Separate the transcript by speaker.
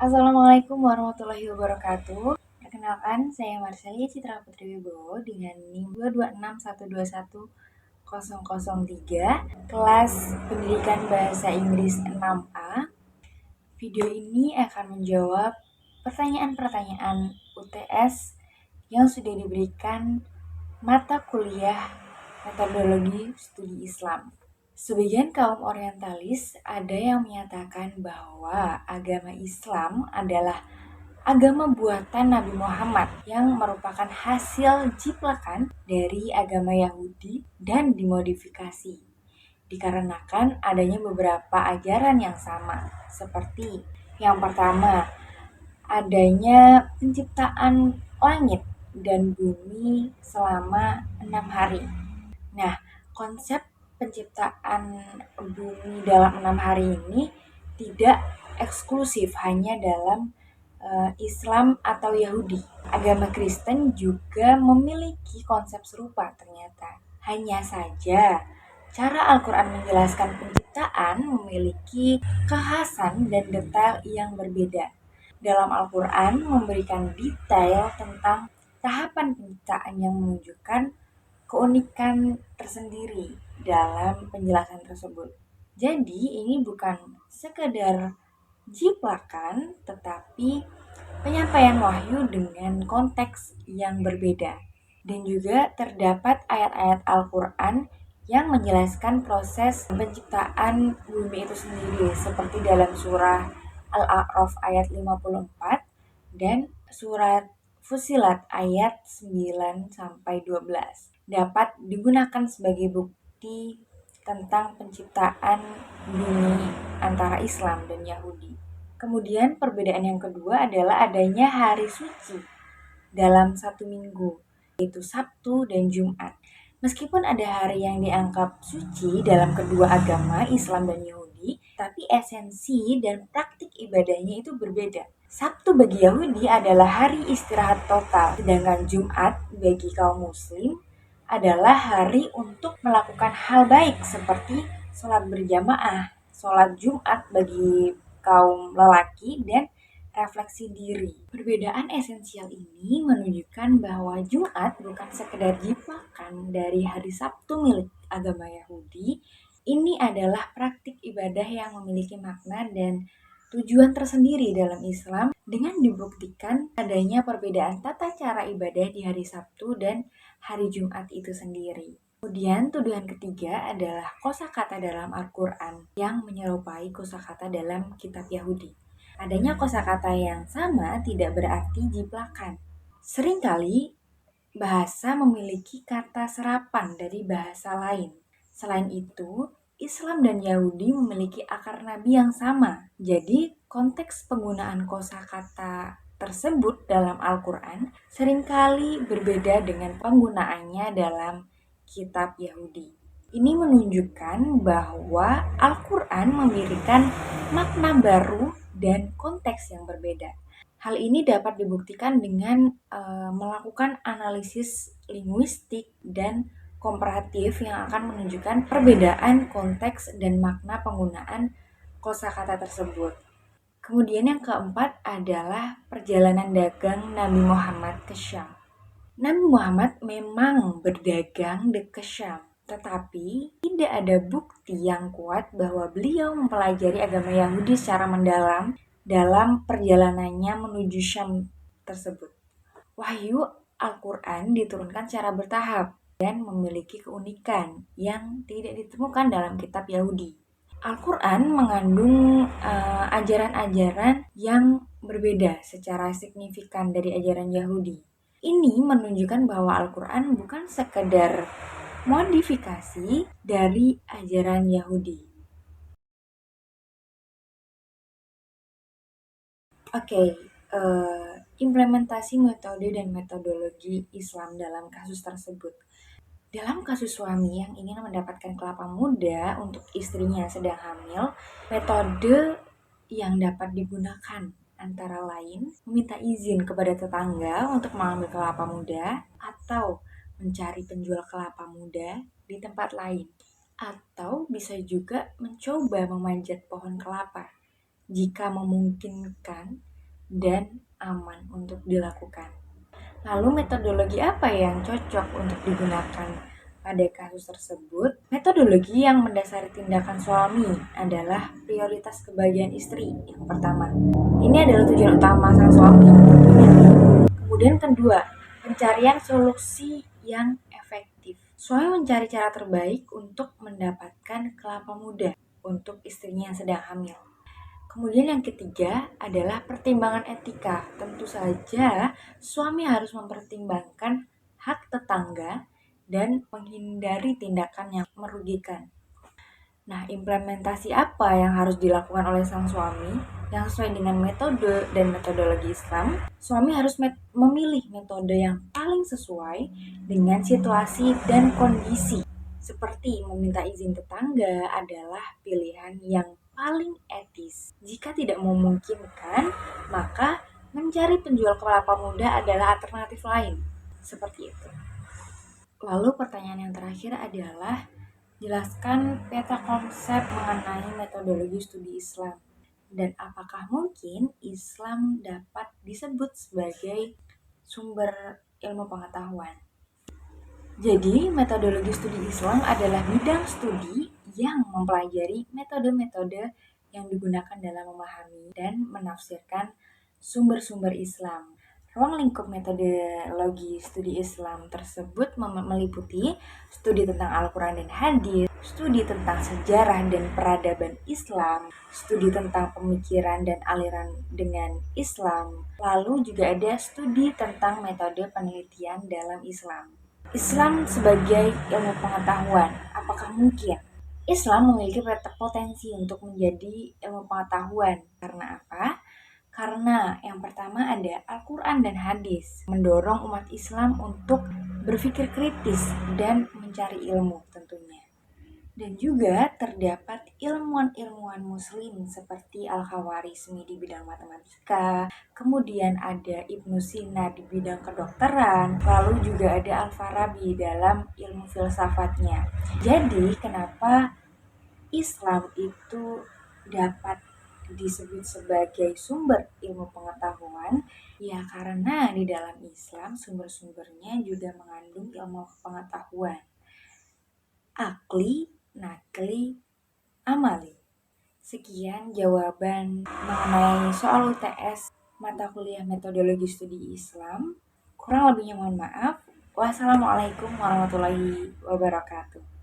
Speaker 1: Assalamualaikum warahmatullahi wabarakatuh. Perkenalkan, saya Marcelia Citra Putri Wibowo dengan NIM 226121003, kelas Pendidikan Bahasa Inggris 6A. Video ini akan menjawab pertanyaan-pertanyaan UTS yang sudah diberikan mata kuliah Metodologi Studi Islam. Sebagian kaum orientalis ada yang menyatakan bahwa agama Islam adalah agama buatan Nabi Muhammad yang merupakan hasil jiplakan dari agama Yahudi dan dimodifikasi. Dikarenakan adanya beberapa ajaran yang sama, seperti yang pertama, adanya penciptaan langit dan bumi selama 6 hari. Nah, konsep penciptaan bumi dalam 6 hari ini tidak eksklusif hanya dalam Islam atau Yahudi. Agama Kristen juga memiliki konsep serupa ternyata. Hanya saja, cara Al-Quran menjelaskan penciptaan memiliki kekhasan dan detail yang berbeda. Dalam Al-Quran memberikan detail tentang tahapan penciptaan yang menunjukkan keunikan tersendiri dalam penjelasan tersebut. Jadi ini bukan sekedar jiplakan, tetapi penyampaian wahyu dengan konteks yang berbeda. Dan juga terdapat ayat-ayat Al-Quran yang menjelaskan proses penciptaan bumi itu sendiri, seperti dalam surah Al-A'raf ayat 54 dan surat Fusilat ayat 9-12 dapat digunakan sebagai bukti tentang penciptaan bumi antara Islam dan Yahudi. Kemudian perbedaan yang kedua adalah adanya hari suci dalam satu minggu, yaitu Sabtu dan Jumat. Meskipun ada hari yang dianggap suci dalam kedua agama, Islam dan Yahudi, tapi esensi dan praktik ibadahnya itu berbeda. Sabtu bagi Yahudi adalah hari istirahat total, sedangkan Jumat bagi kaum Muslim adalah hari untuk melakukan hal baik seperti sholat berjamaah, sholat Jumat bagi kaum lelaki, dan refleksi diri. Perbedaan esensial ini menunjukkan bahwa Jumat bukan sekedar jiplakan dari hari Sabtu milik agama Yahudi. Ini adalah praktik ibadah yang memiliki makna dan tujuan tersendiri dalam Islam dengan dibuktikan adanya perbedaan tata cara ibadah di hari Sabtu dan hari Jumat itu sendiri. Kemudian tuduhan ketiga adalah kosakata dalam Al-Quran yang menyerupai kosakata dalam kitab Yahudi. Adanya kosakata yang sama tidak berarti jiplakan. Seringkali bahasa memiliki kata serapan dari bahasa lain. Selain itu, Islam dan Yahudi memiliki akar nabi yang sama. Jadi, konteks penggunaan kosakata tersebut dalam Al-Quran seringkali berbeda dengan penggunaannya dalam kitab Yahudi. Ini menunjukkan bahwa Al-Quran memberikan makna baru dan konteks yang berbeda. Hal ini dapat dibuktikan dengan melakukan analisis linguistik dan komparatif yang akan menunjukkan perbedaan konteks dan makna penggunaan kosakata tersebut. Kemudian yang keempat adalah perjalanan dagang Nabi Muhammad ke Syam. Nabi Muhammad memang berdagang ke Syam, tetapi tidak ada bukti yang kuat bahwa beliau mempelajari agama Yahudi secara mendalam dalam perjalanannya menuju Syam tersebut. Wahyu Al-Quran diturunkan secara bertahap dan memiliki keunikan yang tidak ditemukan dalam kitab Yahudi. Al-Quran mengandung ajaran-ajaran yang berbeda secara signifikan dari ajaran Yahudi. Ini menunjukkan bahwa Al-Quran bukan sekedar modifikasi dari ajaran Yahudi. Implementasi metode dan metodologi Islam dalam kasus tersebut. Dalam kasus suami yang ingin mendapatkan kelapa muda untuk istrinya sedang hamil, metode yang dapat digunakan antara lain meminta izin kepada tetangga untuk mengambil kelapa muda atau mencari penjual kelapa muda di tempat lain, atau bisa juga mencoba memanjat pohon kelapa. Jika memungkinkan, dan aman untuk dilakukan. Lalu metodologi apa yang cocok untuk digunakan pada kasus tersebut? Metodologi yang mendasari tindakan suami adalah prioritas kebahagiaan istri yang pertama. Ini adalah tujuan utama sang suami. Kemudian kedua, pencarian solusi yang efektif. Suami mencari cara terbaik untuk mendapatkan kelapa muda untuk istrinya yang sedang hamil. Kemudian yang ketiga adalah pertimbangan etika. Tentu saja suami harus mempertimbangkan hak tetangga dan menghindari tindakan yang merugikan. Nah, implementasi apa yang harus dilakukan oleh sang suami yang sesuai dengan metode dan metodologi Islam? Suami harus memilih metode yang paling sesuai dengan situasi dan kondisi. Seperti meminta izin tetangga adalah pilihan yang paling etis. Jika tidak memungkinkan, maka mencari penjual kelapa muda adalah alternatif lain. Seperti itu. Lalu pertanyaan yang terakhir adalah jelaskan peta konsep mengenai metodologi studi Islam dan apakah mungkin Islam dapat disebut sebagai sumber ilmu pengetahuan. Jadi, metodologi studi Islam adalah bidang studi yang mempelajari metode-metode yang digunakan dalam memahami dan menafsirkan sumber-sumber Islam. Ruang lingkup metodologi studi Islam tersebut meliputi studi tentang Al-Quran dan Hadis, studi tentang sejarah dan peradaban Islam, studi tentang pemikiran dan aliran dengan Islam, lalu juga ada studi tentang metode penelitian dalam Islam. Islam sebagai ilmu pengetahuan, apakah mungkin? Islam memiliki potensi untuk menjadi ilmu pengetahuan. Karena apa? Karena yang pertama ada Al-Quran dan Hadis, mendorong umat Islam untuk berpikir kritis dan mencari ilmu tentunya. Dan juga terdapat ilmuwan-ilmuwan muslim seperti Al-Khawarizmi di bidang matematika, kemudian ada Ibnu Sina di bidang kedokteran, lalu juga ada Al-Farabi dalam ilmu filsafatnya. Jadi kenapa Islam itu dapat disebut sebagai sumber ilmu pengetahuan? Ya karena di dalam Islam sumber-sumbernya juga mengandung ilmu pengetahuan. Akli, nakli, amali. Sekian jawaban mengenai soal UTS mata kuliah metodologi studi Islam. Kurang lebihnya mohon maaf. Wassalamualaikum warahmatullahi wabarakatuh.